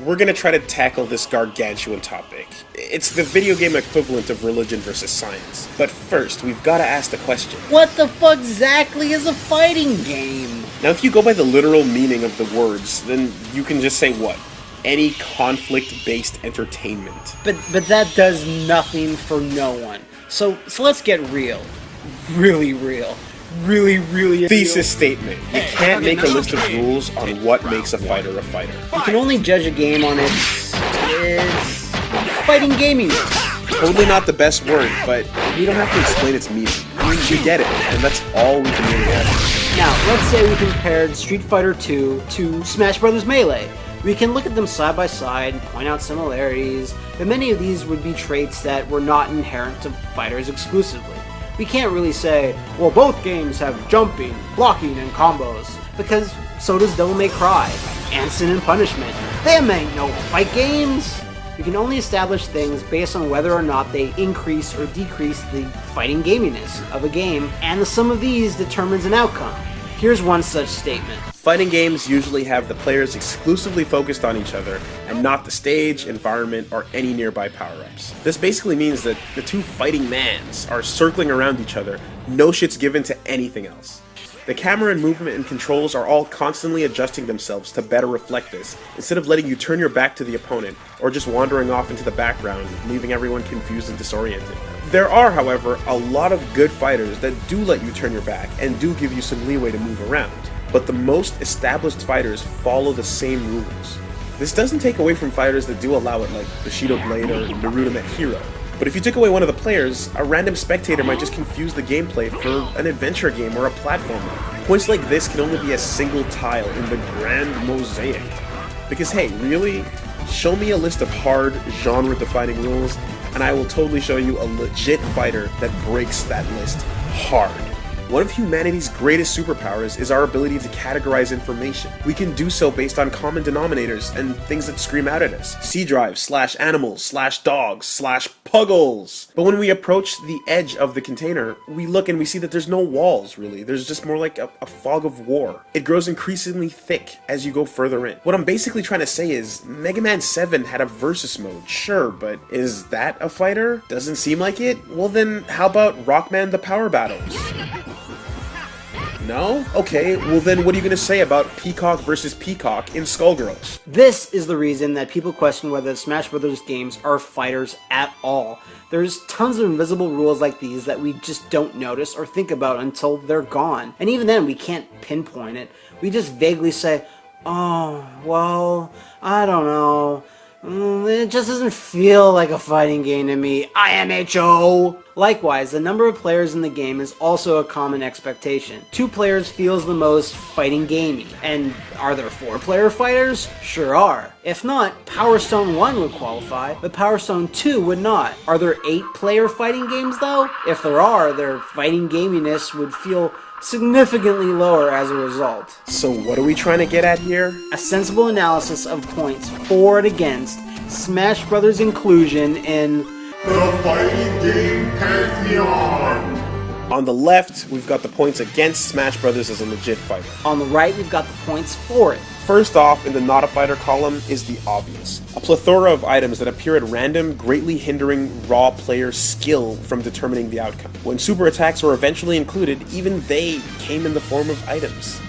we're gonna try to tackle this gargantuan topic. It's the video game equivalent of religion versus science. But first, we've gotta ask the question. What the fuck exactly is a fighting game? Now, if you go by the literal meaning of the words, then you can just say what? Any conflict-based entertainment. But that does nothing for no one. So let's get real. Really real. Really Thesis statement. You can't make a list of rules on what makes a fighter a fighter. You can only judge a game on its fighting gaming. Totally not the best word, but we don't have to explain its meaning. We get it, and that's all we can really ask. Now, let's say we compared Street Fighter 2 to Smash Bros. Melee. We can look at them side by side and point out similarities, but many of these would be traits that were not inherent to fighters exclusively. We can't really say, well, both games have jumping, blocking, and combos, because so does Devil May Cry, and Sin and Punishment. Them ain't no fight games! We can only establish things based on whether or not they increase or decrease the fighting gaminess of a game, and the sum of these determines an outcome. Here's one such statement. Fighting games usually have the players exclusively focused on each other, and not the stage, environment, or any nearby power-ups. This basically means that the two fighting mans are circling around each other, no shit's given to anything else. The camera and movement and controls are all constantly adjusting themselves to better reflect this, instead of letting you turn your back to the opponent, or just wandering off into the background, leaving everyone confused and disoriented. There are, however, a lot of good fighters that do let you turn your back, and do give you some leeway to move around. But the most established fighters follow the same rules. This doesn't take away from fighters that do allow it, like Bushido Blade or Naruto Hero. But if you took away one of the players, a random spectator might just confuse the gameplay for an adventure game or a platformer. Points like this can only be a single tile in the grand mosaic. Because hey, really? Show me a list of hard, genre-defining rules, and I will totally show you a legit fighter that breaks that list hard. One of humanity's greatest superpowers is our ability to categorize information. We can do so based on common denominators and things that scream out at us. C-drives, /animals, /dogs, /puggles. But when we approach the edge of the container, we look and we see that there's no walls, really. There's just more like a fog of war. It grows increasingly thick as you go further in. What I'm basically trying to say is, Mega Man 7 had a versus mode, sure, but is that a fighter? Doesn't seem like it? Well then, how about Rockman the Power Battles? No? Okay, well then what are you gonna say about Peacock versus Peacock in Skullgirls? This is the reason that people question whether the Smash Bros. Games are fighters at all. There's tons of invisible rules like these that we just don't notice or think about until they're gone. And even then, we can't pinpoint it. We just vaguely say, oh, well, I don't know. It just doesn't feel like a fighting game to me. IMHO! Likewise, the number of players in the game is also a common expectation. 2 players feels the most fighting gamey. And are there 4-player fighters? Sure are. If not, Power Stone 1 would qualify, but Power Stone 2 would not. Are there 8-player fighting games though? If there are, their fighting gaminess would feel significantly lower as a result. So what are we trying to get at here? A sensible analysis of points for and against Smash Bros. Inclusion in the fighting game pantheon. On the left, we've got the points against Smash Bros. As a legit fighter. On the right, we've got the points for it. First off, in the not a fighter column is the obvious. A plethora of items that appear at random, greatly hindering raw player skill from determining the outcome. When super attacks were eventually included, even they came in the form of items.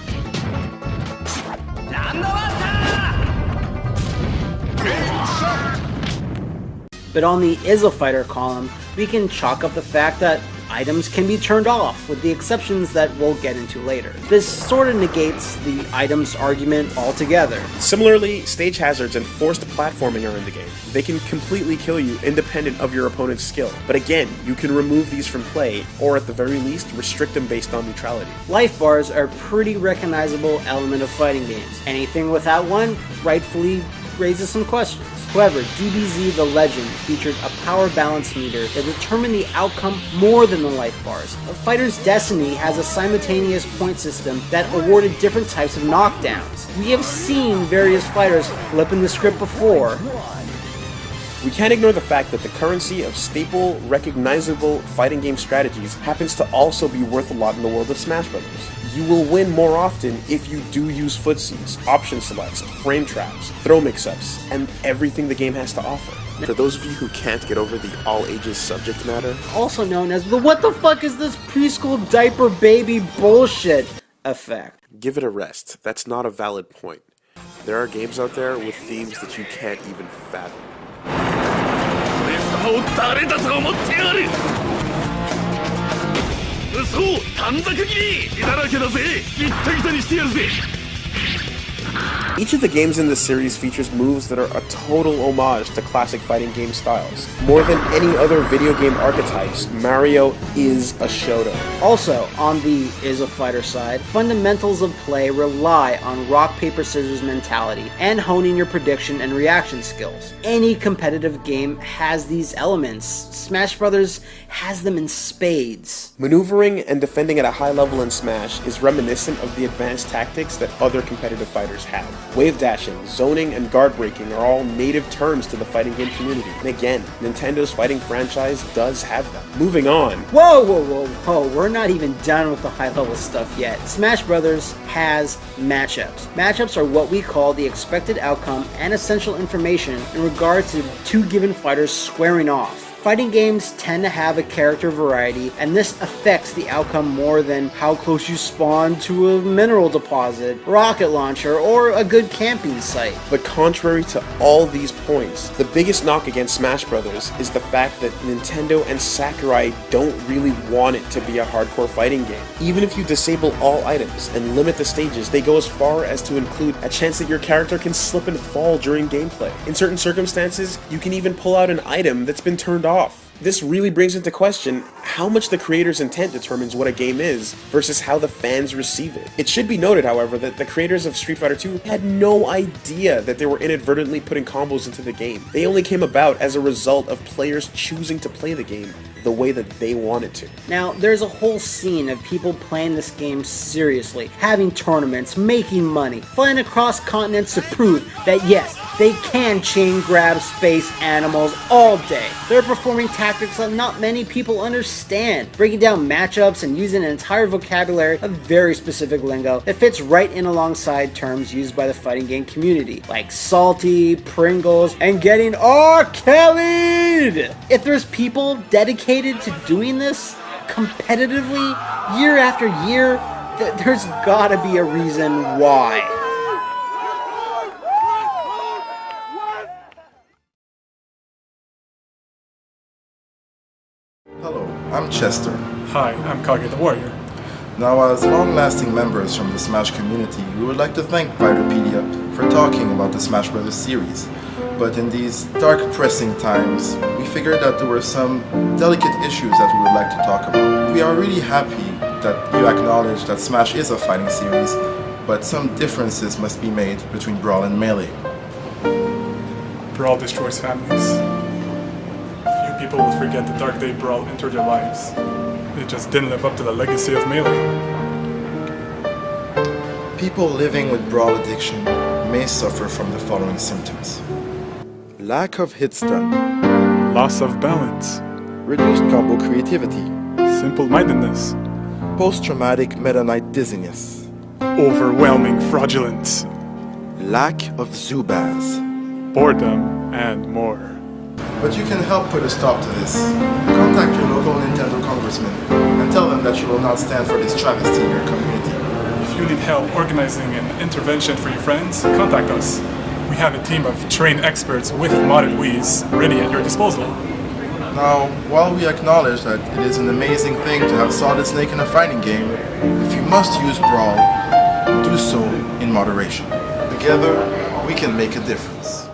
But on the is a fighter column, we can chalk up the fact that items can be turned off, with the exceptions that we'll get into later. This sort of negates the items argument altogether. Similarly, stage hazards and forced platforming are in the game. They can completely kill you independent of your opponent's skill. But again, you can remove these from play, or at the very least, restrict them based on neutrality. Life bars are a pretty recognizable element of fighting games. Anything without one rightfully raises some questions. However, DBZ The Legend featured a power balance meter that determined the outcome more than the life bars. A Fighter's Destiny has a simultaneous point system that awarded different types of knockdowns. We have seen various fighters flipping the script before. We can't ignore the fact that the currency of staple, recognizable fighting game strategies happens to also be worth a lot in the world of Smash Bros. You will win more often if you do use footsies, option selects, frame traps, throw mix-ups, and everything the game has to offer. For those of you who can't get over the all-ages subject matter, Also known as the "what the fuck is this preschool diaper baby bullshit" effect. give it a rest. That's not a valid point. There are games out there with themes that you can't even fathom. 俺様を誰だと思ってやる。そう短冊切りだらけだぜ。ギッタギタにしてやるぜ。 Each of the games in this series features moves that are a total homage to classic fighting game styles. More than any other video game archetypes, Mario is a Shoto. Also, on the is a fighter side, fundamentals of play rely on rock, paper, scissors mentality and honing your prediction and reaction skills. Any competitive game has these elements. Smash Bros. Has them in spades. Maneuvering and defending at a high level in Smash is reminiscent of the advanced tactics that other competitive fighters have. Wave dashing, zoning, and guard breaking are all native terms to the fighting game community. And again, Nintendo's fighting franchise does have them. Moving on. Whoa, we're not even done with the high level stuff yet. Smash Bros. Has matchups. Matchups are what we call the expected outcome and essential information in regards to two given fighters squaring off. Fighting games tend to have a character variety, and this affects the outcome more than how close you spawn to a mineral deposit, rocket launcher, or a good camping site. But contrary to all these points, the biggest knock against Smash Bros. Is the fact that Nintendo and Sakurai don't really want it to be a hardcore fighting game. Even if you disable all items and limit the stages, they go as far as to include a chance that your character can slip and fall during gameplay. In certain circumstances, you can even pull out an item that's been turned off. This really brings into question how much the creator's intent determines what a game is versus how the fans receive it. It should be noted, however, that the creators of Street Fighter II had no idea that they were inadvertently putting combos into the game. They only came about as a result of players choosing to play the game the way that they wanted to. Now, there's a whole scene of people playing this game seriously, having tournaments, making money, flying across continents to prove that yes, they can chain grab space animals all day. They're performing tactics that not many people understand, breaking down matchups and using an entire vocabulary of very specific lingo that fits right in alongside terms used by the fighting game community, like salty, Pringles, and getting R-Kelly'd! If there's people dedicated to doing this competitively year after year, there's gotta be a reason why. Hello, I'm Chester. Hi, I'm Kage the Warrior. Now, as long-lasting members from the Smash community, we would like to thank Fighterpedia for talking about the Smash Bros. Series. But in these dark, pressing times, we figured that there were some delicate issues that we would like to talk about. We are really happy that you acknowledge that Smash is a fighting series, but some differences must be made between Brawl and Melee. Brawl destroys families. Few people will forget the dark day Brawl entered their lives. It just didn't live up to the legacy of Melee. People living with Brawl addiction may suffer from the following symptoms: lack of hit stun, Loss of balance, reduced combo creativity, simple-mindedness, post-traumatic Meta Knight dizziness, overwhelming fraudulence, lack of Zubaz. boredom, and more. But you can help put a stop to this. Contact your local Nintendo congressman and tell them that you will not stand for this travesty in your community. If you need help organizing an intervention for your friends, contact us. We have a team of trained experts with modded Wiis ready at your disposal. Now, while we acknowledge that it is an amazing thing to have Solid Snake in a fighting game, if you must use Brawl, do so in moderation. Together, we can make a difference.